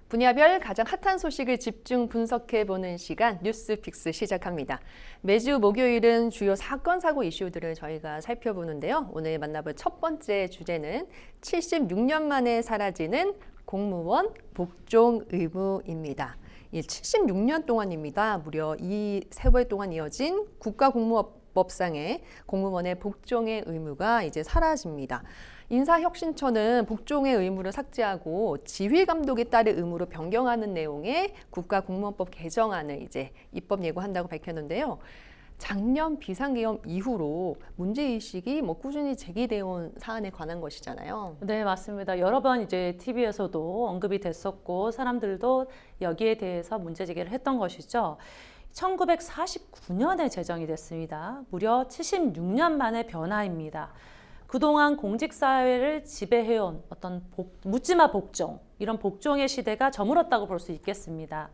분야별 가장 핫한 소식을 집중 분석해보는 시간 뉴스픽스 시작합니다. 매주 목요일은 주요 사건, 사고 이슈들을 저희가 살펴보는데요. 오늘 만나볼 첫 번째 주제는 76년 만에 사라지는 공무원 복종 의무입니다. 76년 동안입니다. 무려 이 세월 동안 이어진 국가공무원법상의 공무원의 복종의 의무가 이제 사라집니다. 인사혁신처는 복종의 의무를 삭제하고 지휘감독에 따른 의무로 변경하는 내용의 국가공무원법 개정안을 이제 입법 예고한다고 밝혔는데요. 작년 비상계엄 이후로 문제의식이 꾸준히 제기되어 온 사안에 관한 것이잖아요. 네, 맞습니다. 여러 번 이제 TV에서도 언급이 됐었고 사람들도 여기에 대해서 문제 제기를 했던 것이죠. 1949년에 제정이 됐습니다. 무려 76년 만의 변화입니다. 그동안 공직사회를 지배해온 어떤 묻지마 복종, 이런 복종의 시대가 저물었다고 볼 수 있겠습니다.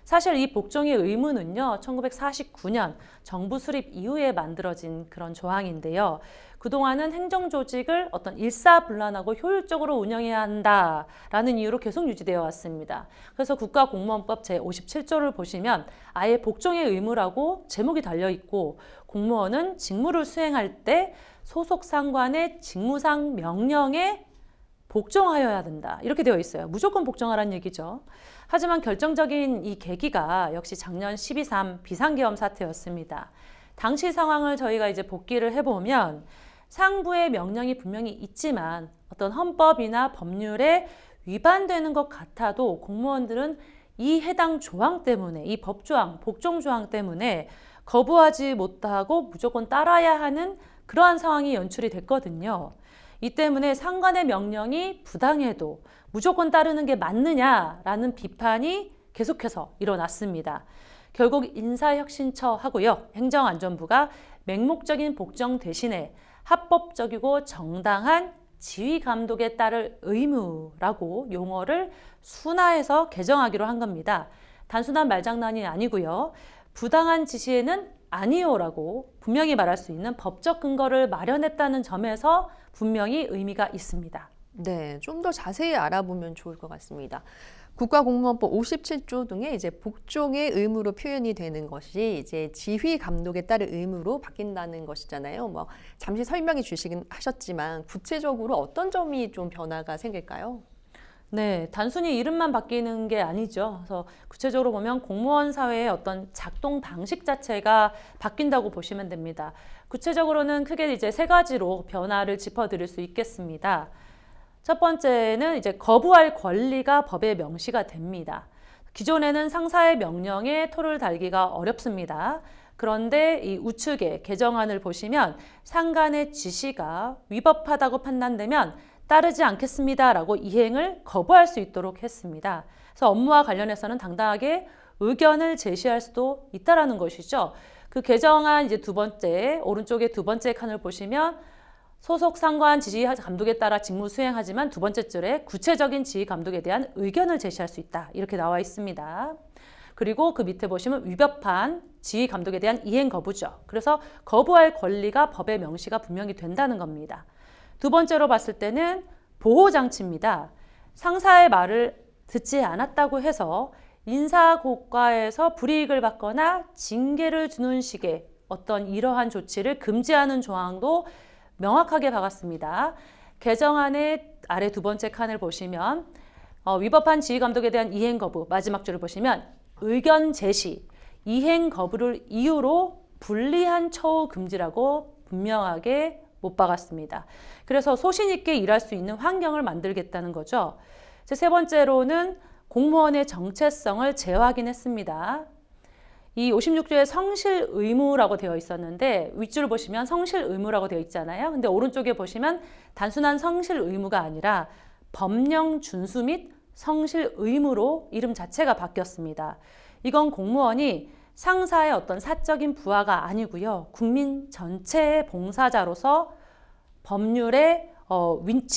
사실 이 복종의 의무는요, 1949년 정부 수립 이후에 만들어진 그런 조항인데요. 그동안은 행정조직을 어떤 일사불란하고 효율적으로 운영해야 한다라는 이유로 계속 유지되어 왔습니다. 그래서 국가공무원법 제57조를 보시면 아예 복종의 의무라고 제목이 달려있고 공무원은 직무를 수행할 때 소속 상관의 직무상 명령에 복종하여야 된다. 이렇게 되어 있어요. 무조건 복종하라는 얘기죠. 하지만 결정적인 이 계기가 역시 작년 12.3 비상계엄 사태였습니다. 당시 상황을 저희가 이제 복기를 해보면 상부의 명령이 분명히 있지만 어떤 헌법이나 법률에 위반되는 것 같아도 공무원들은 이 해당 조항 때문에, 이 법조항, 복종조항 때문에 거부하지 못하고 무조건 따라야 하는 그러한 상황이 연출이 됐거든요. 이 때문에 상관의 명령이 부당해도 무조건 따르는 게 맞느냐라는 비판이 계속해서 일어났습니다. 결국 인사혁신처하고요, 행정안전부가 맹목적인 복종 대신에 합법적이고 정당한 지휘감독에 따를 의무라고 용어를 순화해서 개정하기로 한 겁니다. 단순한 말장난이 아니고요. 부당한 지시에는 아니요라고 분명히 말할 수 있는 법적 근거를 마련했다는 점에서 분명히 의미가 있습니다. 네, 좀 더 자세히 알아보면 좋을 것 같습니다. 국가공무원법 57조 등의 이제 복종의 의무로 표현이 되는 것이 이제 지휘 감독에 따른 의무로 바뀐다는 것이잖아요. 잠시 설명해 주시긴 하셨지만 구체적으로 어떤 점이 좀 변화가 생길까요? 네, 단순히 이름만 바뀌는 게 아니죠. 그래서 구체적으로 보면 공무원 사회의 어떤 작동 방식 자체가 바뀐다고 보시면 됩니다. 구체적으로는 크게 이제 세 가지로 변화를 짚어드릴 수 있겠습니다. 첫 번째는 이제 거부할 권리가 법에 명시가 됩니다. 기존에는 상사의 명령에 토를 달기가 어렵습니다. 그런데 이 우측의 개정안을 보시면 상관의 지시가 위법하다고 판단되면 따르지 않겠습니다라고 이행을 거부할 수 있도록 했습니다. 그래서 업무와 관련해서는 당당하게 의견을 제시할 수도 있다라는 것이죠. 그 개정안 이제 두 번째, 오른쪽에 두 번째 칸을 보시면 소속 상관 지휘 감독에 따라 직무 수행하지만 두 번째 줄에 구체적인 지휘 감독에 대한 의견을 제시할 수 있다. 이렇게 나와 있습니다. 그리고 그 밑에 보시면 위법한 지휘 감독에 대한 이행 거부죠. 그래서 거부할 권리가 법의 명시가 분명히 된다는 겁니다. 두 번째로 봤을 때는 보호장치입니다. 상사의 말을 듣지 않았다고 해서 인사고과에서 불이익을 받거나 징계를 주는 식의 어떤 이러한 조치를 금지하는 조항도 명확하게 박았습니다. 개정안의 아래 두 번째 칸을 보시면 위법한 지휘감독에 대한 이행 거부, 마지막 줄을 보시면 의견 제시, 이행 거부를 이유로 불리한 처우 금지라고 분명하게 못 박았습니다. 그래서 소신 있게 일할 수 있는 환경을 만들겠다는 거죠. 세 번째로는 공무원의 정체성을 재확인했습니다. 이 56조에 성실 의무라고 되어 있었는데 윗줄을 보시면 성실 의무라고 되어 있잖아요. 근데 오른쪽에 보시면 단순한 성실 의무가 아니라 법령 준수 및 성실 의무로 이름 자체가 바뀌었습니다. 이건 공무원이 상사의 어떤 사적인 부하가 아니고요. 국민 전체의 봉사자로서 법률의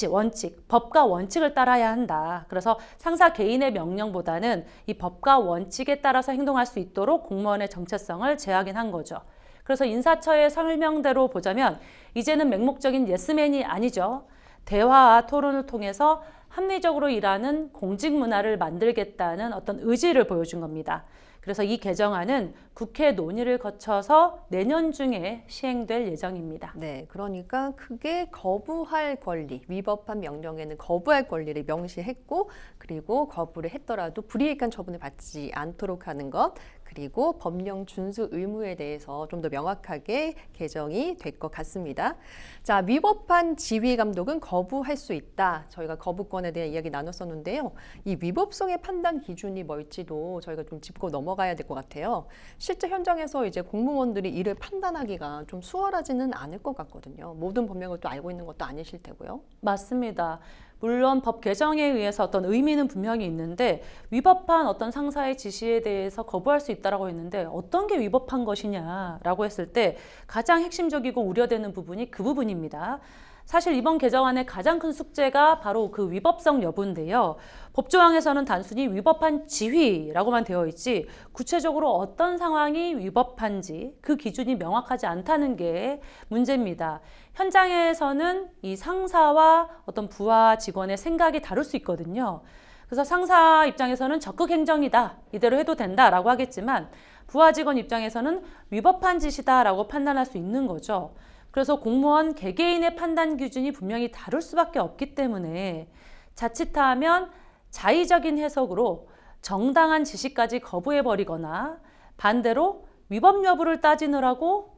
원칙, 법과 원칙을 따라야 한다. 그래서 상사 개인의 명령보다는 이 법과 원칙에 따라서 행동할 수 있도록 공무원의 정체성을 재확인한 거죠. 그래서 인사처의 설명대로 보자면 이제는 맹목적인 예스맨이 아니죠. 대화와 토론을 통해서 합리적으로 일하는 공직 문화를 만들겠다는 어떤 의지를 보여준 겁니다. 그래서 이 개정안은 국회 논의를 거쳐서 내년 중에 시행될 예정입니다. 네, 그러니까 크게 거부할 권리, 위법한 명령에는 거부할 권리를 명시했고, 그리고 거부를 했더라도 불이익한 처분을 받지 않도록 하는 것, 그리고 법령 준수 의무에 대해서 좀 더 명확하게 개정이 될 것 같습니다. 자, 위법한 지휘 감독은 거부할 수 있다. 저희가 거부권에 대한 이야기 나눴었는데요. 이 위법성의 판단 기준이 뭘지도 저희가 좀 짚고 넘어가야 될 것 같아요. 실제 현장에서 이제 공무원들이 이를 판단하기가 좀 수월하지는 않을 것 같거든요. 모든 법령을 또 알고 있는 것도 아니실 테고요. 맞습니다. 물론 법 개정에 의해서 어떤 의미는 분명히 있는데 위법한 어떤 상사의 지시에 대해서 거부할 수 있다라고 했는데 어떤 게 위법한 것이냐라고 했을 때 가장 핵심적이고 우려되는 부분이 그 부분입니다. 사실 이번 개정안의 가장 큰 숙제가 바로 그 위법성 여부인데요. 법조항에서는 단순히 위법한 지휘라고만 되어 있지 구체적으로 어떤 상황이 위법한지 그 기준이 명확하지 않다는 게 문제입니다. 현장에서는 이 상사와 어떤 부하 직원의 생각이 다를 수 있거든요. 그래서 상사 입장에서는 적극 행정이다, 이대로 해도 된다라고 하겠지만 부하 직원 입장에서는 위법한 짓이다라고 판단할 수 있는 거죠. 그래서 공무원 개개인의 판단 기준이 분명히 다를 수밖에 없기 때문에 자칫하면 자의적인 해석으로 정당한 지시까지 거부해버리거나 반대로 위법 여부를 따지느라고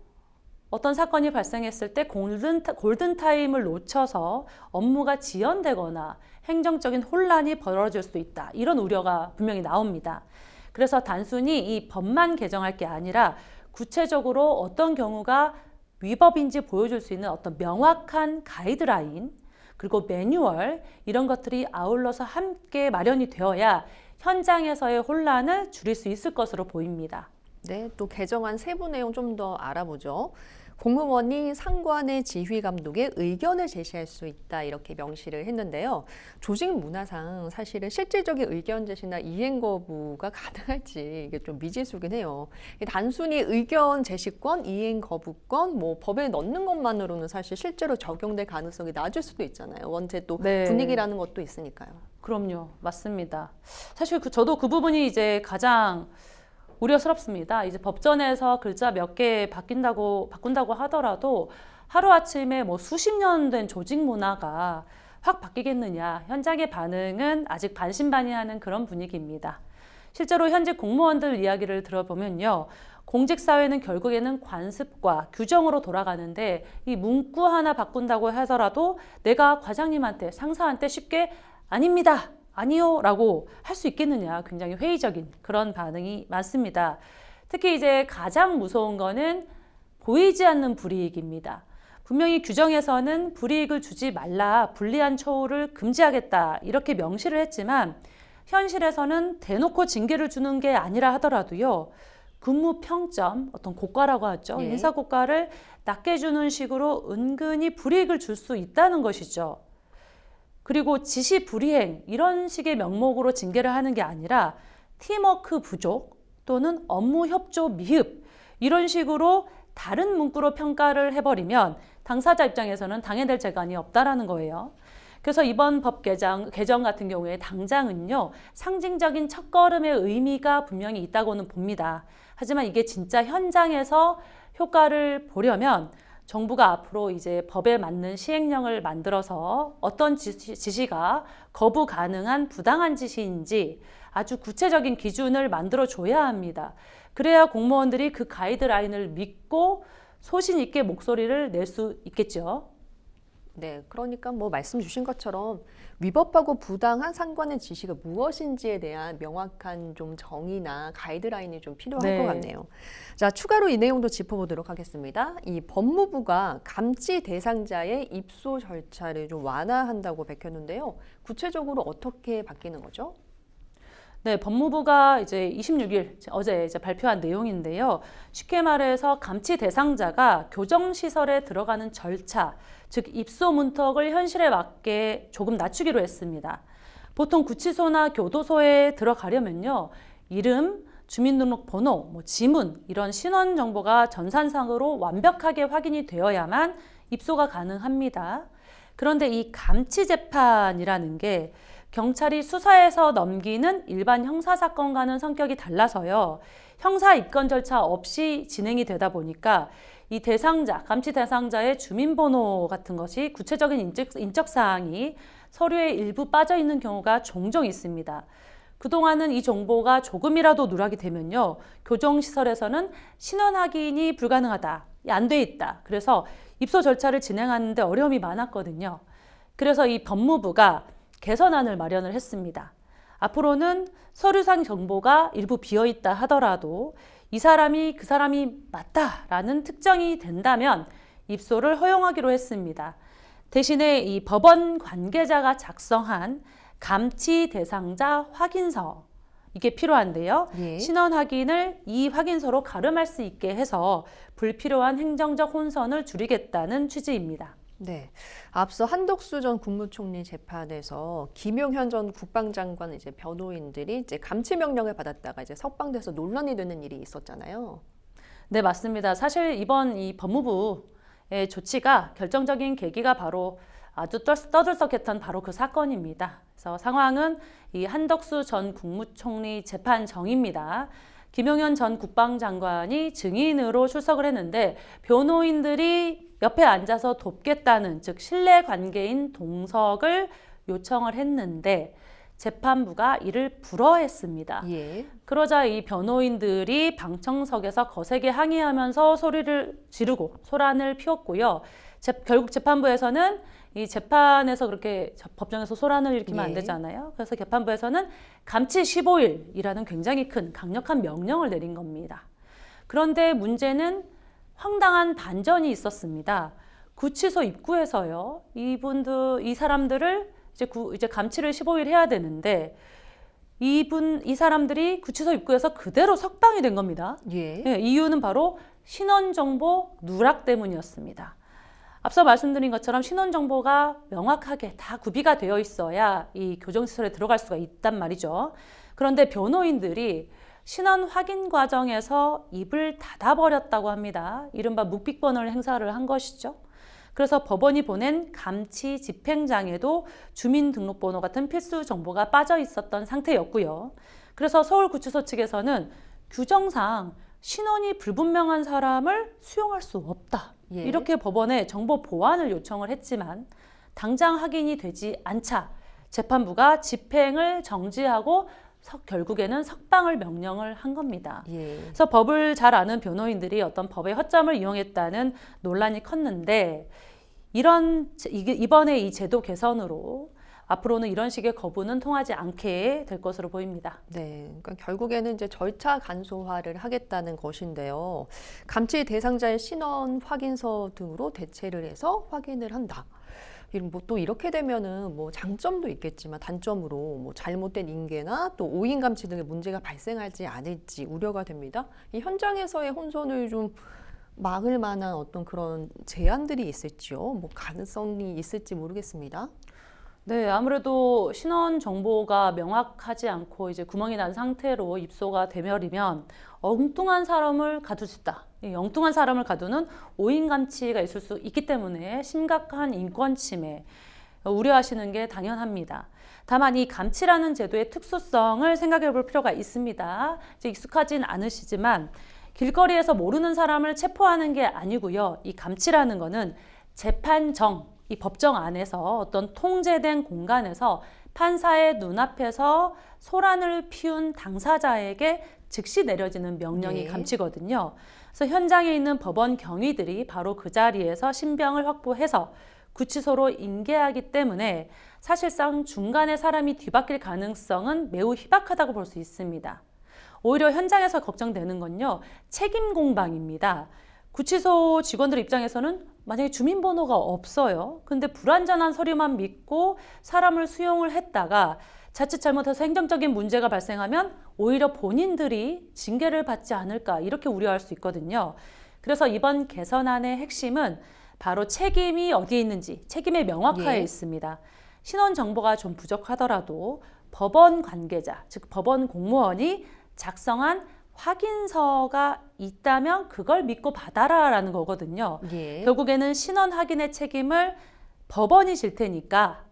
어떤 사건이 발생했을 때 골든타임을 놓쳐서 업무가 지연되거나 행정적인 혼란이 벌어질 수도 있다. 이런 우려가 분명히 나옵니다. 그래서 단순히 이 법만 개정할 게 아니라 구체적으로 어떤 경우가 위법인지 보여줄 수 있는 어떤 명확한 가이드라인 그리고 매뉴얼 이런 것들이 아울러서 함께 마련이 되어야 현장에서의 혼란을 줄일 수 있을 것으로 보입니다. 네, 또 개정안 세부 내용 좀 더 알아보죠. 공무원이 상관의 지휘 감독에 의견을 제시할 수 있다 이렇게 명시를 했는데요. 조직 문화상 사실은 실질적인 의견 제시나 이행 거부가 가능할지 이게 좀 미지수긴 해요. 단순히 의견 제시권, 이행 거부권, 뭐 법에 넣는 것만으로는 사실 실제로 적용될 가능성이 낮을 수도 있잖아요. 원체 또 네. 분위기라는 것도 있으니까요. 그럼요, 맞습니다. 사실 저도 그 부분이 이제 가장 우려스럽습니다. 이제 법전에서 글자 몇 개 바꾼다고 하더라도 하루아침에 뭐 수십 년 된 조직 문화가 확 바뀌겠느냐. 현장의 반응은 아직 반신반의하는 그런 분위기입니다. 실제로 현직 공무원들 이야기를 들어보면요. 공직사회는 결국에는 관습과 규정으로 돌아가는데 이 문구 하나 바꾼다고 하더라도 내가 과장님한테, 상사한테 쉽게 아닙니다. 아니요 라고 할 수 있겠느냐 굉장히 회의적인 그런 반응이 많습니다. 특히 이제 가장 무서운 거는 보이지 않는 불이익입니다. 분명히 규정에서는 불이익을 주지 말라, 불리한 처우를 금지하겠다 이렇게 명시를 했지만 현실에서는 대놓고 징계를 주는 게 아니라 하더라도요. 근무 평점, 어떤 고과라고 하죠. 예. 인사 고과를 낮게 주는 식으로 은근히 불이익을 줄 수 있다는 것이죠. 그리고 지시 불이행 이런 식의 명목으로 징계를 하는 게 아니라 팀워크 부족 또는 업무 협조 미흡 이런 식으로 다른 문구로 평가를 해버리면 당사자 입장에서는 당해낼 재간이 없다라는 거예요. 그래서 이번 법 개정 같은 경우에 당장은요, 상징적인 첫걸음의 의미가 분명히 있다고는 봅니다. 하지만 이게 진짜 현장에서 효과를 보려면 정부가 앞으로 이제 법에 맞는 시행령을 만들어서 어떤 지시가 거부 가능한 부당한 지시인지 아주 구체적인 기준을 만들어 줘야 합니다. 그래야 공무원들이 그 가이드라인을 믿고 소신 있게 목소리를 낼 수 있겠죠. 네, 그러니까 뭐 말씀 주신 것처럼 위법하고 부당한 상관의 지시가 무엇인지에 대한 명확한 좀 정의나 가이드라인이 좀 필요할 것 같네요. 자, 추가로 이 내용도 짚어보도록 하겠습니다. 이 법무부가 감치 대상자의 입소 절차를 좀 완화한다고 밝혔는데요. 구체적으로 어떻게 바뀌는 거죠? 네, 법무부가 이제 26일 어제 이제 발표한 내용인데요. 쉽게 말해서 감치 대상자가 교정시설에 들어가는 절차, 즉 입소 문턱을 현실에 맞게 조금 낮추기로 했습니다. 보통 구치소나 교도소에 들어가려면요, 이름, 주민등록번호, 지문 이런 신원 정보가 전산상으로 완벽하게 확인이 되어야만 입소가 가능합니다. 그런데 이 감치 재판이라는 게 경찰이 수사해서 넘기는 일반 형사사건과는 성격이 달라서요. 형사 입건 절차 없이 진행이 되다 보니까 이 대상자, 감치 대상자의 주민번호 같은 것이 구체적인 인적사항이 서류에 일부 빠져 있는 경우가 종종 있습니다. 그동안은 이 정보가 조금이라도 누락이 되면요. 교정시설에서는 신원 확인이 불가능하다, 안 돼 있다. 그래서 입소 절차를 진행하는데 어려움이 많았거든요. 그래서 이 법무부가 개선안을 마련을 했습니다. 앞으로는 서류상 정보가 일부 비어있다 하더라도 이 사람이 그 사람이 맞다라는 특정이 된다면 입소를 허용하기로 했습니다. 대신에 이 법원 관계자가 작성한 감치 대상자 확인서 이게 필요한데요. 예. 신원 확인을 이 확인서로 가름할 수 있게 해서 불필요한 행정적 혼선을 줄이겠다는 취지입니다. 네, 앞서 한덕수 전 국무총리 재판에서 김용현 전 국방장관 이제 변호인들이 이제 감치 명령을 받았다가 이제 석방돼서 논란이 되는 일이 있었잖아요. 네, 맞습니다. 사실 이번 이 법무부의 조치가 결정적인 계기가 바로 아주 떠들썩했던 바로 그 사건입니다. 그래서 상황은 이 한덕수 전 국무총리 재판정입니다. 김용현 전 국방장관이 증인으로 출석을 했는데 변호인들이 옆에 앉아서 돕겠다는, 즉 신뢰관계인 동석을 요청을 했는데 재판부가 이를 불허했습니다. 예. 그러자 이 변호인들이 방청석에서 거세게 항의하면서 소리를 지르고 소란을 피웠고요. 결국 재판부에서는 이 재판에서 그렇게 법정에서 소란을 일으키면 안 되잖아요. 그래서 재판부에서는 감치 15일이라는 굉장히 큰 강력한 명령을 내린 겁니다. 그런데 문제는 황당한 반전이 있었습니다. 구치소 입구에서요. 이 사람들을 이제 감치를 15일 해야 되는데 이 사람들이 구치소 입구에서 그대로 석방이 된 겁니다. 예. 네, 이유는 바로 신원정보 누락 때문이었습니다. 앞서 말씀드린 것처럼 신원정보가 명확하게 다 구비가 되어 있어야 이 교정시설에 들어갈 수가 있단 말이죠. 그런데 변호인들이 신원 확인 과정에서 입을 닫아버렸다고 합니다. 이른바 묵비권을 행사를 한 것이죠. 그래서 법원이 보낸 감치 집행장에도 주민등록번호 같은 필수 정보가 빠져 있었던 상태였고요. 그래서 서울구치소 측에서는 규정상 신원이 불분명한 사람을 수용할 수 없다. 예. 이렇게 법원에 정보 보완을 요청을 했지만 당장 확인이 되지 않자 재판부가 집행을 정지하고 결국에는 석방을 명령을 한 겁니다. 예. 그래서 법을 잘 아는 변호인들이 어떤 법의 허점을 이용했다는 논란이 컸는데 이번에 이 제도 개선으로 앞으로는 이런 식의 거부는 통하지 않게 될 것으로 보입니다. 네, 그러니까 결국에는 이제 절차 간소화를 하겠다는 것인데요. 감치 대상자의 신원 확인서 등으로 대체를 해서 확인을 한다. 또 이렇게 되면은 뭐 장점도 있겠지만 단점으로 뭐 잘못된 인계나 또 오인 감치 등의 문제가 발생하지 않을지 우려가 됩니다. 이 현장에서의 혼선을 좀 막을 만한 어떤 그런 제안들이 있을지요? 뭐 가능성이 있을지 모르겠습니다. 네, 아무래도 신원 정보가 명확하지 않고 이제 구멍이 난 상태로 입소가 되면이면 엉뚱한 사람을 가둘 수 있다. 이 엉뚱한 사람을 가두는 오인 감치가 있을 수 있기 때문에 심각한 인권 침해 우려하시는 게 당연합니다. 다만 이 감치라는 제도의 특수성을 생각해 볼 필요가 있습니다. 이제 익숙하진 않으시지만 길거리에서 모르는 사람을 체포하는 게 아니고요. 이 감치라는 거는 재판정, 이 법정 안에서 어떤 통제된 공간에서 판사의 눈앞에서 소란을 피운 당사자에게 즉시 내려지는 명령이 네. 감치거든요. 그래서 현장에 있는 법원 경위들이 바로 그 자리에서 신병을 확보해서 구치소로 인계하기 때문에 사실상 중간에 사람이 뒤바뀔 가능성은 매우 희박하다고 볼 수 있습니다. 오히려 현장에서 걱정되는 건요, 책임 공방입니다. 구치소 직원들 입장에서는 만약에 주민번호가 없어요. 근데 불완전한 서류만 믿고 사람을 수용을 했다가 자칫 잘못해서 행정적인 문제가 발생하면 오히려 본인들이 징계를 받지 않을까 이렇게 우려할 수 있거든요. 그래서 이번 개선안의 핵심은 바로 책임이 어디에 있는지 책임의 명확화에 있습니다. 신원 정보가 좀 부족하더라도 법원 관계자, 즉 법원 공무원이 작성한 확인서가 있다면 그걸 믿고 받아라라는 거거든요. 결국에는 신원 확인의 책임을 법원이 질 테니까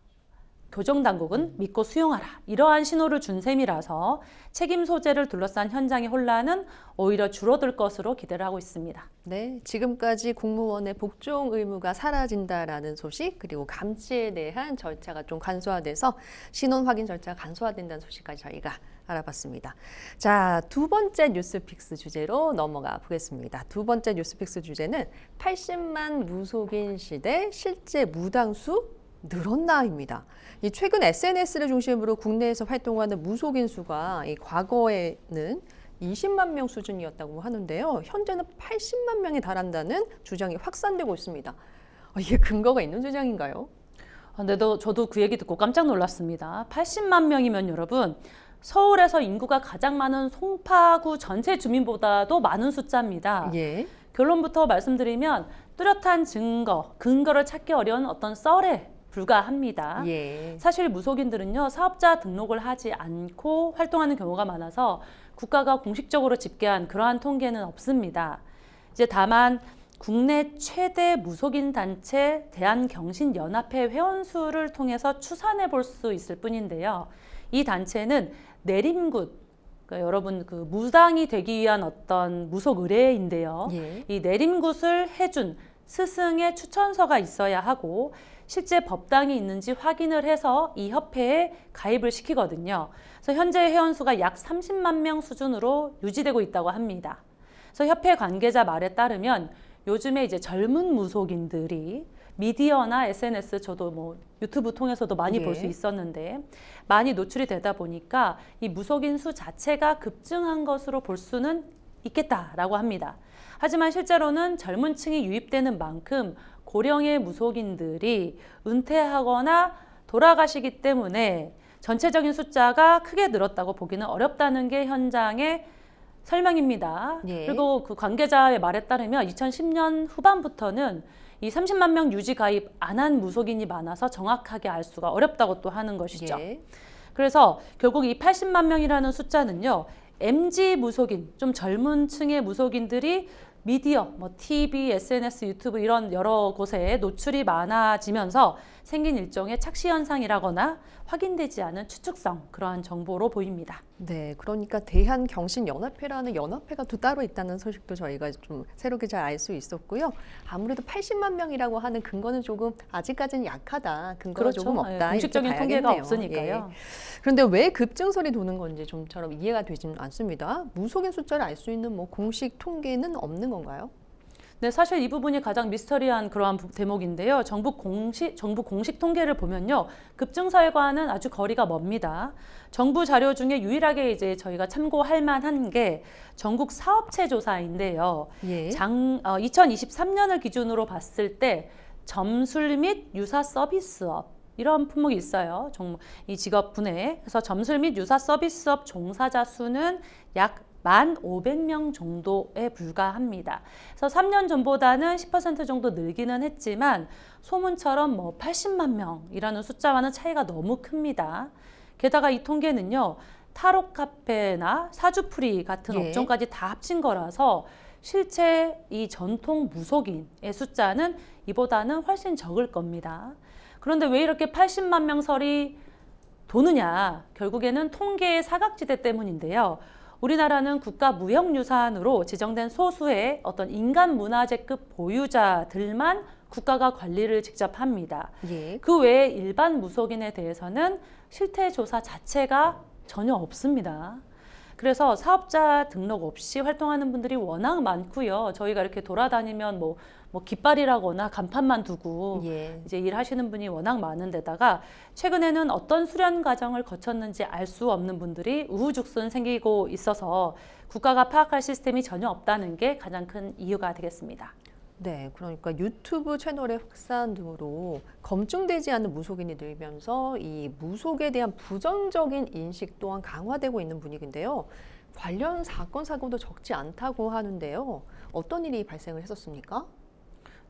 교정당국은 믿고 수용하라. 이러한 신호를 준 셈이라서 책임 소재를 둘러싼 현장의 혼란은 오히려 줄어들 것으로 기대를 하고 있습니다. 네, 지금까지 공무원의 복종 의무가 사라진다라는 소식, 그리고 감치에 대한 절차가 좀 간소화돼서 신원 확인 절차가 간소화된다는 소식까지 저희가 알아봤습니다. 자, 두 번째 뉴스픽스 주제로 넘어가 보겠습니다. 두 번째 뉴스픽스 주제는 80만 무속인 시대 실제 무당수 늘었나입니다. 이 최근 SNS를 중심으로 국내에서 활동하는 무속인 수가 이 과거에는 20만 명 수준이었다고 하는데요. 현재는 80만 명에 달한다는 주장이 확산되고 있습니다. 이게 근거가 있는 주장인가요? 근데 저도 그 얘기 듣고 깜짝 놀랐습니다. 80만 명이면 여러분, 서울에서 인구가 가장 많은 송파구 전체 주민보다도 많은 숫자입니다. 결론부터 말씀드리면 뚜렷한 근거를 찾기 어려운 어떤 썰에 불과합니다. 사실 무속인들은요, 사업자 등록을 하지 않고 활동하는 경우가 많아서 국가가 공식적으로 집계한 그러한 통계는 없습니다. 이제 다만 국내 최대 무속인 단체 대한경신연합회 회원수를 통해서 추산해 볼 수 있을 뿐인데요. 이 단체는 내림굿, 그러니까 여러분 그 무당이 되기 위한 어떤 무속 의례인데요. 이 내림굿을 해준 스승의 추천서가 있어야 하고 실제 법당이 있는지 확인을 해서 이 협회에 가입을 시키거든요. 그래서 현재 회원수가 약 30만 명 수준으로 유지되고 있다고 합니다. 그래서 협회 관계자 말에 따르면 요즘에 이제 젊은 무속인들이 미디어나 SNS, 저도 뭐 유튜브 통해서도 많이 볼 수 있었는데 많이 노출이 되다 보니까 이 무속인 수 자체가 급증한 것으로 볼 수는 있겠다라고 합니다. 하지만 실제로는 젊은 층이 유입되는 만큼 고령의 무속인들이 은퇴하거나 돌아가시기 때문에 전체적인 숫자가 크게 늘었다고 보기는 어렵다는 게 현장의 설명입니다. 그리고 그 관계자의 말에 따르면 2010년 후반부터는 이 30만 명 유지 가입 안 한 무속인이 많아서 정확하게 알 수가 어렵다고 또 하는 것이죠. 그래서 결국 이 80만 명이라는 숫자는요, MZ 무속인, 좀 젊은 층의 무속인들이 미디어, 뭐 TV, SNS, 유튜브 이런 여러 곳에 노출이 많아지면서 생긴 일종의 착시 현상이라거나 확인되지 않은 추측성, 그러한 정보로 보입니다. 네, 그러니까 대한경신연합회라는 연합회가 또 따로 있다는 소식도 저희가 좀 새롭게 잘 알 수 있었고요. 아무래도 80만 명이라고 하는 근거는 조금 아직까지는 약하다. 근거가 조금 없다. 공식적인 통계가 없으니까요. 그런데 왜 급증설이 도는 건지 좀처럼 이해가 되지는 않습니다. 무속인 숫자를 알 수 있는 뭐 공식 통계는 없는 건가요? 네, 사실 이 부분이 가장 미스터리한 그러한 대목인데요. 정부 공식 통계를 보면요, 급증설과는 아주 거리가 멉니다. 정부 자료 중에 유일하게 이제 저희가 참고할 만한 게 전국 사업체 조사인데요. 2023년을 기준으로 봤을 때 점술 및 유사 서비스업 이런 품목이 있어요. 이 직업군에. 그래서 점술 및 유사 서비스업 종사자 수는 약 1,500명 정도에 불과합니다. 그래서 3년 전보다는 10% 정도 늘기는 했지만 소문처럼 80만 명이라는 숫자와는 차이가 너무 큽니다. 게다가 이 통계는요, 타로 카페나 사주풀이 같은 예. 업종까지 다 합친 거라서 실제 이 전통 무속인의 숫자는 이보다는 훨씬 적을 겁니다. 그런데 왜 이렇게 80만 명 설이 도느냐? 결국에는 통계의 사각지대 때문인데요. 우리나라는 국가무형유산으로 지정된 소수의 어떤 인간문화재급 보유자들만 국가가 관리를 직접 합니다. 예. 그 외에 일반 무속인에 대해서는 실태조사 자체가 전혀 없습니다. 그래서 사업자 등록 없이 활동하는 분들이 워낙 많고요. 저희가 이렇게 돌아다니면 뭐 깃발이라거나 간판만 두고 예. 이제 일하시는 분이 워낙 많은 데다가 최근에는 어떤 수련 과정을 거쳤는지 알 수 없는 분들이 우후죽순 생기고 있어서 국가가 파악할 시스템이 전혀 없다는 게 가장 큰 이유가 되겠습니다. 네, 그러니까 유튜브 채널의 확산 등으로 검증되지 않는 무속인이 늘면서 이 무속에 대한 부정적인 인식 또한 강화되고 있는 분위기인데요. 관련 사건, 사고도 적지 않다고 하는데요. 어떤 일이 발생을 했었습니까?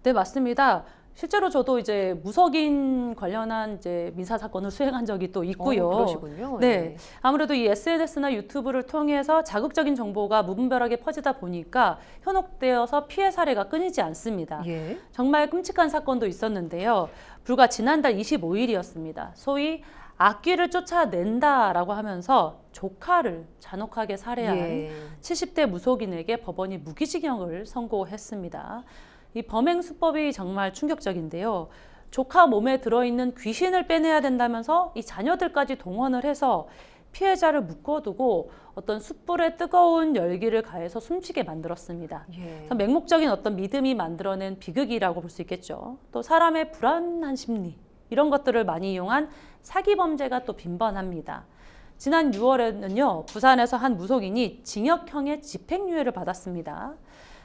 네, 맞습니다. 실제로 저도 이제 무속인 관련한 이제 민사 사건을 수행한 적이 또 있고요. 그러시군요. 네, 예. 아무래도 이 SNS나 유튜브를 통해서 자극적인 정보가 무분별하게 퍼지다 보니까 현혹되어서 피해 사례가 끊이지 않습니다. 예. 정말 끔찍한 사건도 있었는데요. 불과 지난달 25일이었습니다. 소위 악귀를 쫓아낸다라고 하면서 조카를 잔혹하게 살해한 예. 70대 무속인에게 법원이 무기징역을 선고했습니다. 이 범행 수법이 정말 충격적인데요. 조카 몸에 들어있는 귀신을 빼내야 된다면서 이 자녀들까지 동원을 해서 피해자를 묶어두고 어떤 숯불에 뜨거운 열기를 가해서 숨지게 만들었습니다. 예. 그래서 맹목적인 어떤 믿음이 만들어낸 비극이라고 볼 수 있겠죠. 또 사람의 불안한 심리 이런 것들을 많이 이용한 사기 범죄가 또 빈번합니다. 지난 6월에는요, 부산에서 한 무속인이 징역형의 집행유예를 받았습니다.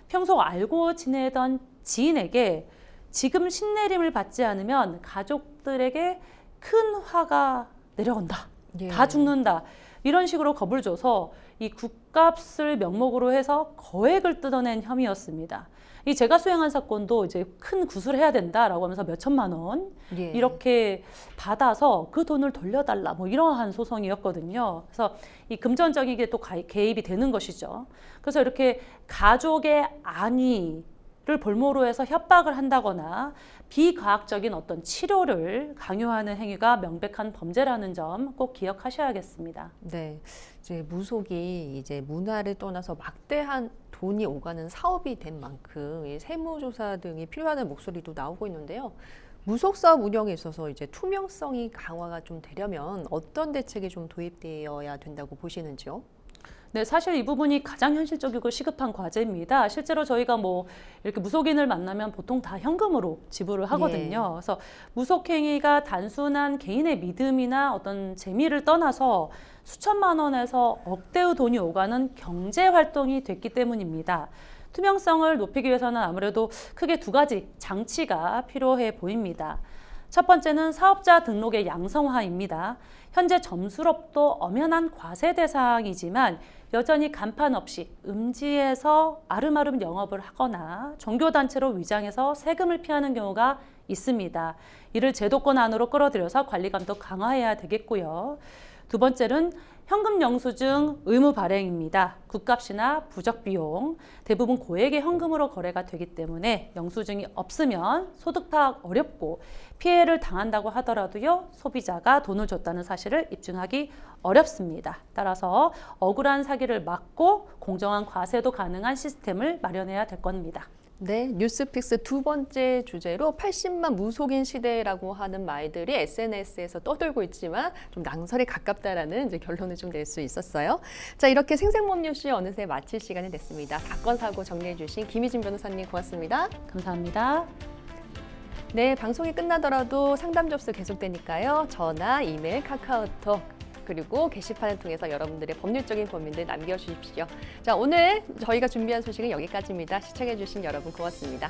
평소 알고 지내던 지인에게 지금 신내림을 받지 않으면 가족들에게 큰 화가 내려온다. 예. 다 죽는다. 이런 식으로 겁을 줘서 이 굿값을 명목으로 해서 거액을 뜯어낸 혐의였습니다. 이 제가 수행한 사건도 이제 큰 구술을 해야 된다라고 하면서 몇 천만 원 예. 이렇게 받아서 그 돈을 돌려달라 뭐 이러한 소송이었거든요. 그래서 이 금전적인 게 또 개입이 되는 것이죠. 그래서 이렇게 가족의 안위를 볼모로 해서 협박을 한다거나 비과학적인 어떤 치료를 강요하는 행위가 명백한 범죄라는 점 꼭 기억하셔야겠습니다. 네, 이제 무속이 이제 문화를 떠나서 막대한 돈이 오가는 사업이 된 만큼 이 세무조사 등이 필요하다는 목소리도 나오고 있는데요. 무속 사업 운영에 있어서 이제 투명성이 강화가 좀 되려면 어떤 대책이 좀 도입되어야 된다고 보시는지요? 네, 사실 이 부분이 가장 현실적이고 시급한 과제입니다. 실제로 저희가 뭐 이렇게 무속인을 만나면 보통 다 현금으로 지불을 하거든요. 그래서 무속행위가 단순한 개인의 믿음이나 어떤 재미를 떠나서 수천만 원에서 억대의 돈이 오가는 경제 활동이 됐기 때문입니다. 투명성을 높이기 위해서는 아무래도 크게 두 가지 장치가 필요해 보입니다. 첫 번째는 사업자 등록의 양성화입니다. 현재 점술업도 엄연한 과세 대상이지만 여전히 간판 없이 음지에서 아름아름 영업을 하거나 종교단체로 위장해서 세금을 피하는 경우가 있습니다. 이를 제도권 안으로 끌어들여서 관리 감독 강화해야 되겠고요. 두 번째는 현금 영수증 의무 발행입니다. 굿값이나 부적 비용, 대부분 고액의 현금으로 거래가 되기 때문에 영수증이 없으면 소득 파악 어렵고 피해를 당한다고 하더라도요, 소비자가 돈을 줬다는 사실을 입증하기 어렵습니다. 따라서 억울한 사기를 막고 공정한 과세도 가능한 시스템을 마련해야 될 겁니다. 네, 뉴스픽스 두 번째 주제로 80만 무속인 시대라고 하는 말들이 SNS에서 떠돌고 있지만 좀 낭설에 가깝다라는 이제 결론을 좀 낼 수 있었어요. 자, 이렇게 생생몸 뉴스 어느새 마칠 시간이 됐습니다. 사건 사고 정리해 주신 김희진 변호사님 고맙습니다. 감사합니다. 네, 방송이 끝나더라도 상담 접수 계속되니까요. 전화, 이메일, 카카오톡 그리고 게시판을 통해서 여러분들의 법률적인 고민들 남겨주십시오. 자, 오늘 저희가 준비한 소식은 여기까지입니다. 시청해 주신 여러분 고맙습니다.